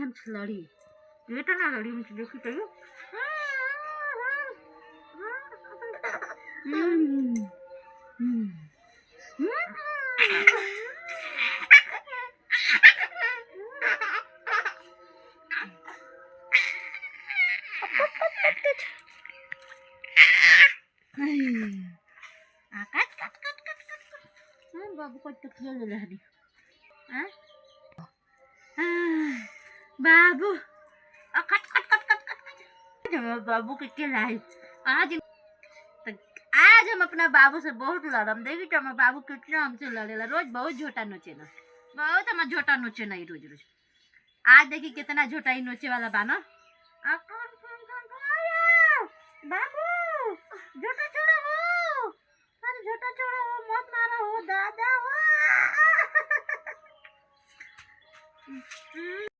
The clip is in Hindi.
हमसे लड़ी ये तो ना लड़ी मुझे देखी तो बाबू को तो खेल ले रही बाबू cut cut cut cut cut बाबू के खिलाई आज आज हम अपना बाबू से बहुत लड़म देखी तो हमारे बाबू कितना हमसे लड़ेला रोज बहुत झोटा नोचे ना बहुत हम झोटा नोचे नहीं रोज रोज आज देखी कितना झोटा ही नोचे वाला बाना